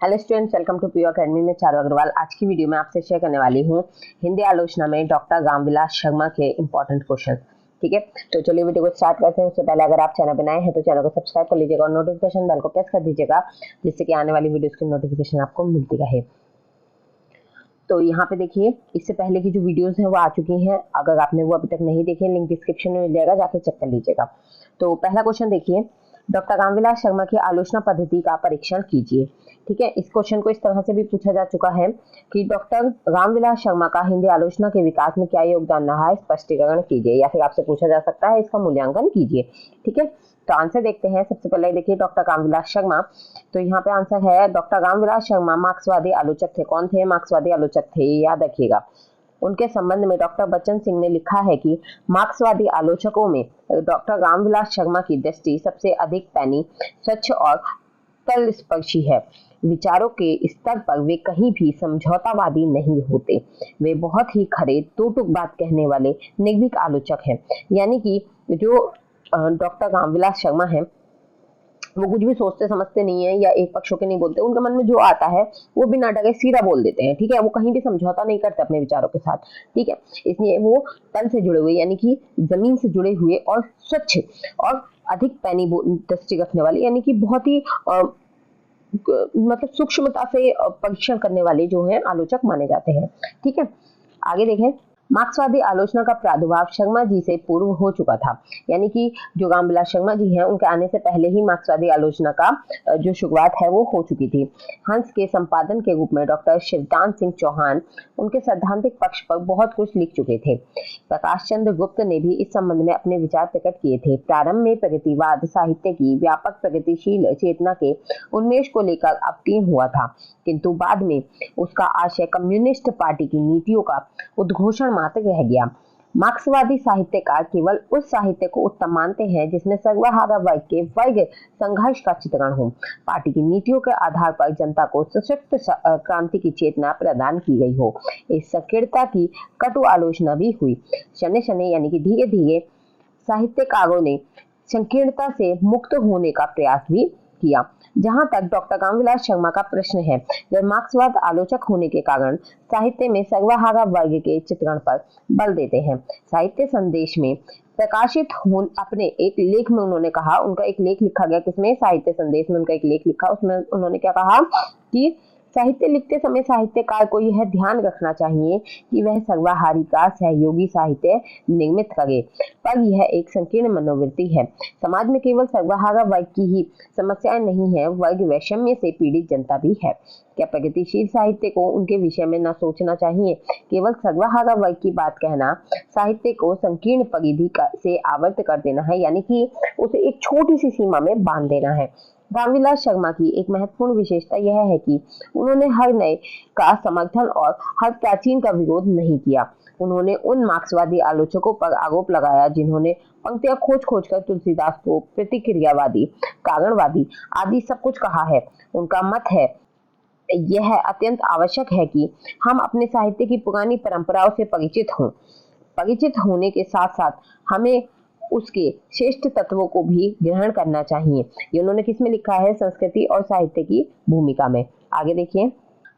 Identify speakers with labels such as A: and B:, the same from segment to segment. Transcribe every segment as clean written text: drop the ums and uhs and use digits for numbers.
A: Hello students, welcome to PU academy में चारू अग्रवाल। आज की वीडियो में आपसे शेयर करने वाली हूँ हिंदी आलोचना में डॉक्टर रामविलास शर्मा के इंपॉर्टेंट क्वेश्चन। ठीक है, तो चलिए वीडियो को स्टार्ट करते हैं। उससे पहले अगर आप चैनल पर नए हैं तो चैनल को सब्सक्राइब कर लीजिएगा और नोटिफिकेशन बेल को प्रेस कर दीजिएगा, जिससे कि आने वाली वीडियोस की नोटिफिकेशन आपको मिलती रहे। तो यहाँ पे देखिए, इससे पहले की जो वीडियोस हैं वो आ चुकी हैं। अगर आपने वो अभी तक नहीं देखे, लिंक डिस्क्रिप्शन में मिल जाएगा, जाके चेक कर लीजिएगा। तो पहला क्वेश्चन देखिए, डॉक्टर रामविलास शर्मा की आलोचना पद्धति का परीक्षण कीजिए। ठीक है, इस क्वेश्चन को इस तरह से भी पूछा जा चुका है कि डॉक्टर रामविलास शर्मा का हिंदी आलोचना के विकास में क्या योगदान रहा है, स्पष्टीकरण कीजिए। या फिर आपसे पूछा जा सकता है इसका मूल्यांकन कीजिए। ठीक है, तो आंसर देखते हैं। सबसे पहले देखिए डॉक्टर रामविलास शर्मा, तो यहाँ पे आंसर है डॉक्टर रामविलास शर्मा मार्क्सवादी आलोचक थे। कौन थे? मार्क्सवादी आलोचक थे, ये याद रखिएगा। उनके संबंध में डॉक्टर बच्चन सिंह ने लिखा है कि मार्क्सवादी आलोचकों में डॉक्टर रामविलास शर्मा की दृष्टि सबसे अधिक पैनी, स्वच्छ और तलस्पर्शी है। विचारों के स्तर पर वे कहीं भी समझौतावादी नहीं होते। वे बहुत ही खरे दो टूक बात कहने वाले निर्भीक आलोचक हैं। यानी कि जो डॉक्टर रामविलास शर्मा हैं वो कुछ भी सोचते समझते नहीं है या एक पक्ष के नहीं बोलते। उनके मन में जो आता है वो बिना डरे सीधा बोल देते हैं। ठीक है, वो कहीं भी समझौता नहीं करते अपने विचारों के साथ। ठीक है, इसलिए वो तन से जुड़े हुए यानी कि जमीन से जुड़े हुए और स्वच्छ और अधिक पैनी दृष्टि रखने वाले, यानी कि बहुत ही मतलब सूक्ष्मता से परीक्षण करने वाले जो हैं आलोचक माने जाते हैं। ठीक है, आगे देखें। मार्क्सवादी आलोचना का प्रादुर्भाव शर्मा जी से पूर्व हो चुका था। यानी कि जो रामविलास शर्मा जी हैं उनके आने से पहले ही मार्क्सवादी आलोचना का जो शुरुआत है वो हो चुकी थी। हंस के संपादन के रूप में डॉक्टर शिवदान सिंह चौहान उनके सैद्धांतिक पक्ष पर बहुत कुछ लिख चुके थे। प्रकाश चंद्र गुप्त ने भी इस संबंध में अपने विचार प्रकट किए थे। प्रारंभ में प्रगतिवाद साहित्य की व्यापक प्रगतिशील चेतना के उन्मेष को लेकर अवतीर्ण हुआ था, किंतु बाद में उसका आशय कम्युनिस्ट पार्टी की नीतियों का उद्घोषण मात्र रह गया। मार्क्सवादी साहित्यकार केवल उस साहित्य को उत्तम मानते हैं जिसमें सर्वहारा वर्ग के वर्ग संघर्ष का चित्रण हो। पार्टी की नीतियों के आधार पर जनता को सशक्त क्रांति की चेतना प्रदान की गई हो। इस संकीर्णता की कटु आलोचना भी हुई। शने शने यानी कि धीरे धीरे साहित्यकारों ने संकीर्णता से मुक्त होने का प्रयास भी किया। जहां तक डॉक्टर रामविलास शर्मा का प्रश्न है, वे मार्क्सवाद आलोचक होने के कारण साहित्य में सर्वहारा वर्ग के चित्रण पर बल देते हैं। साहित्य संदेश में प्रकाशित अपने एक लेख में उन्होंने कहा, उनका एक लेख लिखा गया, किसमें? साहित्य संदेश में उनका एक लेख लिखा। उसमें उन्होंने क्या कहा कि साहित्य लिखते समय साहित्यकार को यह ध्यान रखना चाहिए कि वह सर्वहारी का सहयोगी साहित्य निर्मित करे, पर यह एक संकीर्ण मनोवृत्ति है। समाज में केवल सर्वहारा वर्ग की ही समस्याएं नहीं है, वर्ग वैषम्य से पीड़ित जनता भी है। क्या प्रगतिशील साहित्य को उनके विषय में न सोचना चाहिए? केवल सर्वहारा वर्ग की बात कहना साहित्य को संकीर्ण परिधि से आवर्त कर देना है, यानी कि उसे एक छोटी सी सीमा में बांध देना है। रामविलास शर्मा की एक महत्वपूर्ण विशेषता यह है कि उन्होंने हर नए का समर्थन और हर प्राचीन का विरोध नहीं किया। उन्होंने उन मार्क्सवादी आलोचकों पर आरोप लगाया जिन्होंने पंक्तियां खोज खोज कर तुलसीदास को प्रतिक्रियावादी, कारणवादी आदि सब कुछ कहा है। उनका मत है यह अत्यंत आवश्यक है कि हम अपने साहित्य की पुरानी परंपराओं से परिचित होने के साथ साथ हमें उसके श्रेष्ठ तत्वों को भी ग्रहण करना चाहिए। ये उन्होंने किसमें लिखा है? संस्कृति और साहित्य की भूमिका में। आगे देखिए,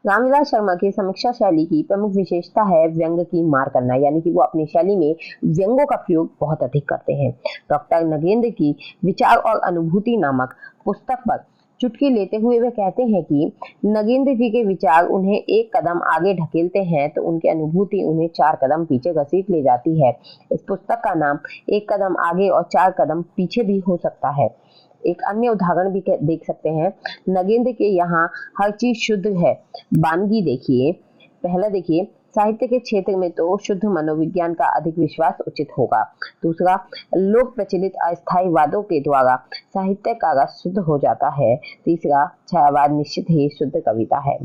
A: रामविलास शर्मा की समीक्षा शैली की प्रमुख विशेषता है व्यंग की मार करना, यानी कि वो अपनी शैली में व्यंगों का प्रयोग बहुत अधिक करते हैं। डॉक्टर नगेंद्र की विचार और अनुभूति नामक पुस्तक पर चुटकी लेते हुए वे कहते हैं कि नगेंद्र जी के विचार उन्हें एक कदम आगे ढकेलते हैं तो उनकी अनुभूति उन्हें 4 कदम पीछे घसीट ले जाती है। इस पुस्तक का नाम एक कदम आगे और 4 कदम पीछे भी हो सकता है। एक अन्य उदाहरण भी देख सकते हैं। नगेंद्र के यहाँ हर चीज शुद्ध है। बानगी देखिए। पहला देखिए, साहित्य के क्षेत्र में तो शुद्ध मनोविज्ञान का अधिक विश्वास उचित होगा। दूसरा, लोक प्रचलित अस्थायी वादों के द्वारा साहित्य का रस शुद्ध हो जाता है। तीसरा, छायावाद निश्चित ही शुद्ध कविता है।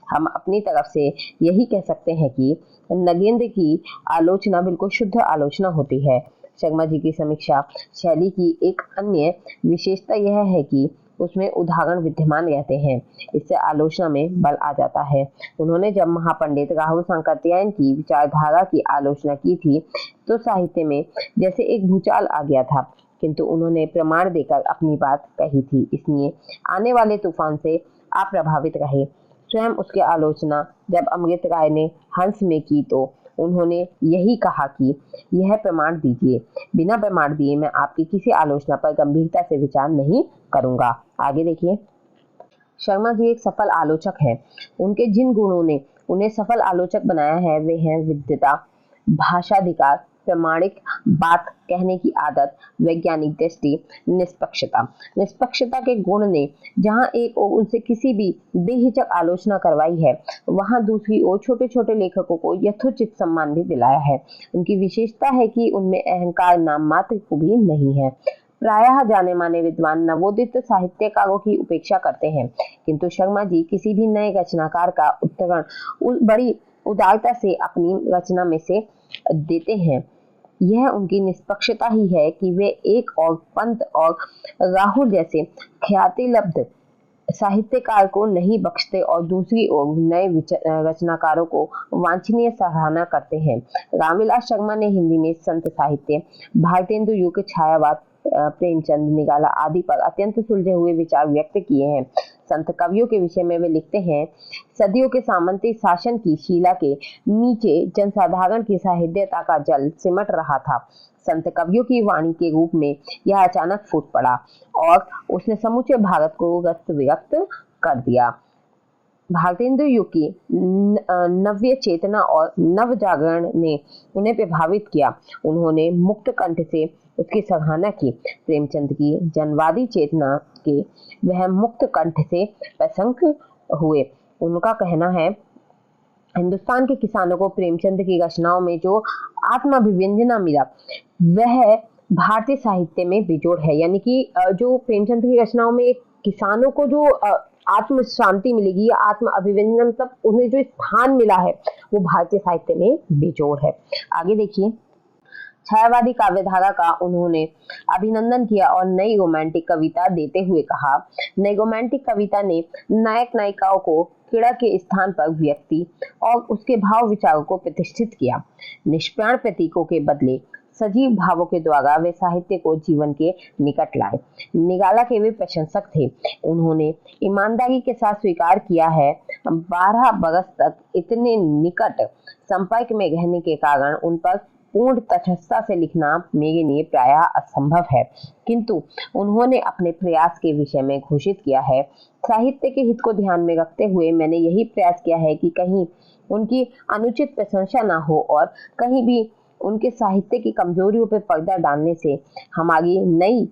A: हम अपनी तरफ से यही कह सकते हैं कि नगेंद्र की आलोचना बिल्कुल शुद्ध आलोचना होती है। शर्मा जी की समीक्षा शैली की एक अन्य विशेषता यह है कि उसमें उदाहरण विद्यमान रहते हैं। इससे आलोचना में बल आ जाता है। उन्होंने जब महापंडित राहुल सांकृत्यायन की विचारधारा की आलोचना की थी तो साहित्य में जैसे एक भूचाल आ गया था, किंतु उन्होंने प्रमाण देकर अपनी बात कही थी। इसलिए आने वाले तूफान से आप प्रभावित रहे। स्वयं उसकी आलोचना जब अमृत राय ने हंस में की तो उन्होंने यही कहा कि यह प्रमाण दीजिए, बिना प्रमाण दिए मैं आपकी किसी आलोचना पर गंभीरता से विचार नहीं करूंगा। आगे देखिए, शर्मा जी एक सफल आलोचक हैं। उनके जिन गुणों ने उन्हें सफल आलोचक बनाया है वे हैं विद्वता, भाषाधिकार, प्रामाणिक बात कहने की आदत, वैज्ञानिक दृष्टि, निष्पक्षता। निष्पक्षता के गुण ने जहां एक ओर उनसे किसी भी बेहिचक आलोचना करवाई है, वहां दूसरी ओर छोटे छोटे लेखकों को यथोचित सम्मान भी दिलाया है। उनकी विशेषता है कि उनमें अहंकार नाम मात्र को भी नहीं है। प्रायः जाने माने विद्वान नवोदित साहित्यकारों की उपेक्षा करते हैं, किंतु शर्मा जी किसी भी नए रचनाकार का उद्धरण बड़ी उदारता से अपनी रचना में से देते हैं। यह उनकी निष्पक्षता ही है कि वे एक और पंत और राहुल जैसे ख्याति लब्ध साहित्यकार को नहीं बख्शते और दूसरी ओर नए रचनाकारों को वांछनीय सराहना करते हैं। रामविलास शर्मा ने हिंदी में संत साहित्य, भारतेंदु युग, छायावाद, प्रेमचंद, निराला आदि पर अत्यंत सुलझे हुए विचार व्यक्त किए हैं। संत कवियों के विषय में वे लिखते हैं, सदियों के सामंती शासन की शिला के नीचे जनसाधारण की सहृदयता का जल सिमट रहा था। संत कवियों की वाणी के रूप में यह अचानक फूट पड़ा और उसने समूचे भारत को व्यक्त कर दिया। भारतेंदु युग की नव्य चेतना और नव जागरण ने उन्हें प्रभावित किया। उन्होंने मुक्त कंठ से उसकी सराहना की। प्रेमचंद की जनवादी चेतना के वह मुक्त कंठ से प्रशंस हुए। उनका कहना है, हिंदुस्तान के किसानों को प्रेमचंद की रचनाओं में जो आत्माभिव्यंजना मिला वह भारतीय साहित्य में बेजोड़ है। यानी कि जो प्रेमचंद की रचनाओं में किसानों को जो आत्म शांति मिलेगी या आत्म अभिव्यंजन, मतलब उन्हें जो स्थान मिला है वो भारतीय साहित्य में बेजोड़ है। आगे देखिए, छायावादी काव्यधारा का उन्होंने अभिनंदन किया और नई रोमांटिक कविता देते हुए कहा, नई रोमांटिक कविता ने नायक नायिकाओं को क्रीड़ा के स्थान पर व्यक्ति और उसके भाव विचारों को प्रतिष्ठित किया। निष्प्राण प्रतीकों के बदले सजीव भावों के द्वारा वे साहित्य को जीवन के निकट लाए। निराला के वे प्रशंसक थे। उन्होंने ईमानदारी के साथ स्वीकार किया है, 12 बरस तक इतने निकट संपर्क में रहने के कारण उन पर पूर्ण तटस्थता से लिखना मेरे लिए प्रायः असंभव है, किंतु उन्होंने अपने प्रयास के विषय में घोषित किया है, साहित्य के हित को ध्यान में रखते हुए मैंने यही प्रयास किया है कि कहीं उनकी अनुचित प्रशंसा ना हो और कहीं भी उनके साहित्य की कमजोरियों पर पर्दा डालने से हमारी नई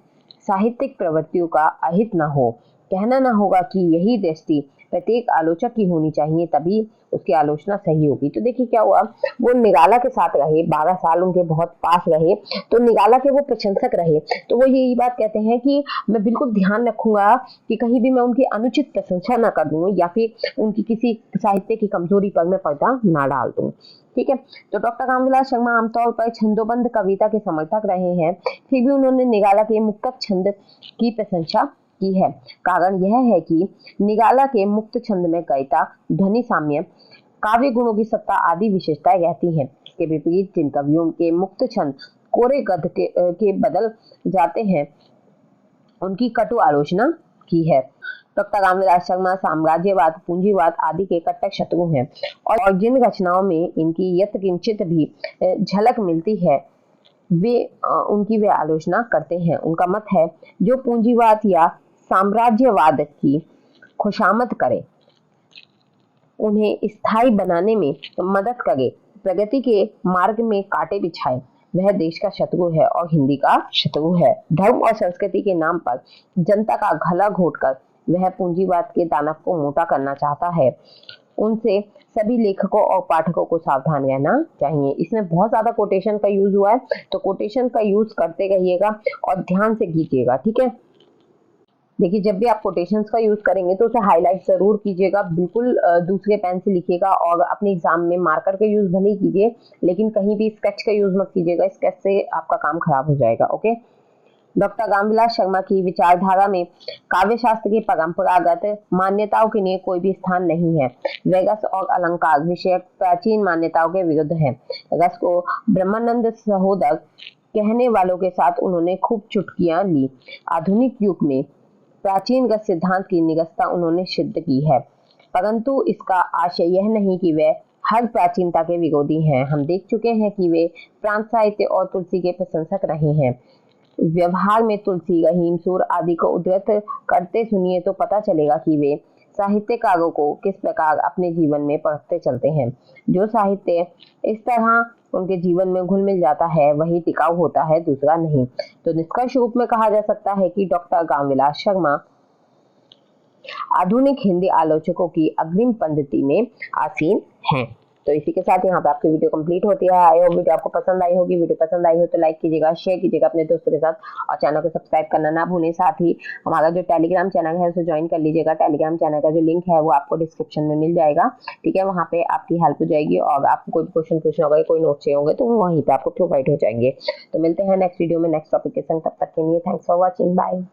A: साहित्यिक प्रवृत्तियों का अहित ना हो। कहना ना होगा कि यही दृष्टि प्रत्येक आलोचक की होनी चाहिए, तभी उसकी आलोचना सही होगी। तो देखिए क्या हुआ, वो निराला के साथ रहे, 12 साल उनके बहुत पास रहे, तो निराला के वो प्रशंसक रहे। तो वो यही बात कहते हैं कि मैं बिल्कुल ध्यान रखूंगा कि कहीं भी मैं उनकी अनुचित प्रशंसा ना कर दूं या फिर उनकी किसी साहित्य की कमजोरी पर मैं पर्दा ना डाल दूं। ठीक है, तो डॉक्टर रामविलास शर्मा आमतौर पर छंदोबद्ध कविता के समर्थक रहे हैं, फिर भी उन्होंने निराला के मुक्तक छंद की प्रशंसा की है। कारण यह है कि निराला के मुक्त छंद में कविता, ध्वनि साम्य, काव्य गुणों की सत्ता आदि विशेषताएं रहती हैं। इसके विपरीत जिन कवियों के मुक्त छंद कोरे गद्य के बदल जाते हैं उनकी कटु आलोचना की है। डॉक्टर रामविलास शर्मा साम्राज्यवाद, पूंजीवाद आदि के कट्टर शत्रु हैं और जिन रचनाओं में इनकी यत्किंचित भी झलक मिलती है उनकी वे आलोचना करते हैं। उनका मत है, जो पूंजीवाद या साम्राज्यवाद की खुशामद करे, उन्हें स्थायी बनाने में मदद करे, प्रगति के मार्ग में कांटे बिछाए, वह देश का शत्रु है और हिंदी का शत्रु है। धर्म और संस्कृति के नाम पर जनता का गला घोटकर वह पूंजीवाद के दानव को मोटा करना चाहता है। उनसे सभी लेखकों और पाठकों को सावधान रहना चाहिए। इसमें बहुत ज्यादा कोटेशन का यूज हुआ है, तो कोटेशन का यूज करते रहिएगा और ध्यान से कीजिएगा। ठीक है, देखिए जब भी आप कोटेशंस का यूज करेंगे तो उसे हाईलाइट जरूर कीजिएगा, बिल्कुल दूसरे पेन से लिखिएगा और अपने एग्जाम में मार्कर का यूज भले ही कीजिए, लेकिन कहीं भी स्केच का यूज मत कीजिएगा, स्केच से आपका काम खराब हो जाएगा। ओके, डॉक्टर रामविलास शर्मा की विचारधारा में काव्य शास्त्र की परंपरागत मान्यताओं के लिए कोई भी स्थान नहीं है। वे रस और अलंकार विषयक प्राचीन मान्यताओं के विरुद्ध है। रस को ब्रह्मानंद सहोदर कहने वालों के साथ उन्होंने खूब चुटकियां ली। आधुनिक युग में प्राचीन गत सिद्धांत की निगसता उन्होंने सिद्ध की है, परंतु इसका आशय यह नहीं कि वे हर प्राचीनता के विरोधी हैं। हम देख चुके हैं कि वे प्रांत साहित्य और तुलसी के प्रशंसक रहे हैं। व्यवहार में तुलसी, रहीम, सूर आदि को उद्धृत करते सुनिए तो पता चलेगा कि वे साहित्यकारों को किस प्रकार अपने जीवन में परखते चलते हैं। जो साहित्य इस तरह उनके जीवन में घुल मिल जाता है वही टिकाऊ होता है, दूसरा नहीं। तो निष्कर्ष रूप में कहा जा सकता है कि डॉक्टर रामविलास शर्मा आधुनिक हिंदी आलोचकों की अग्रिम पंक्ति में आसीन हैं। तो इसी के साथ यहाँ पे आपकी वीडियो कंप्लीट होती है। आई होप वीडियो आपको पसंद आई होगी। वीडियो पसंद आई हो तो लाइक कीजिएगा, शेयर कीजिएगा अपने दोस्तों के साथ और चैनल को सब्सक्राइब करना ना भूलें। साथ ही हमारा जो टेलीग्राम चैनल है उसे ज्वाइन कर लीजिएगा। टेलीग्राम चैनल का जो लिंक है वो आपको डिस्क्रिप्शन में मिल जाएगा, ठीक है। वहाँ पे आपकी हेल्प हो जाएगी और आपको कोई क्वेश्चन पूछना होगा, कोई नोट चाहिए होंगे तो वहीं पे आपको प्रोवाइड हो जाएंगे। तो मिलते हैं नेक्स्ट वीडियो में नेक्स्ट टॉपिक के संग। तब तक के लिए थैंक्स फॉर वॉचिंग, बाय।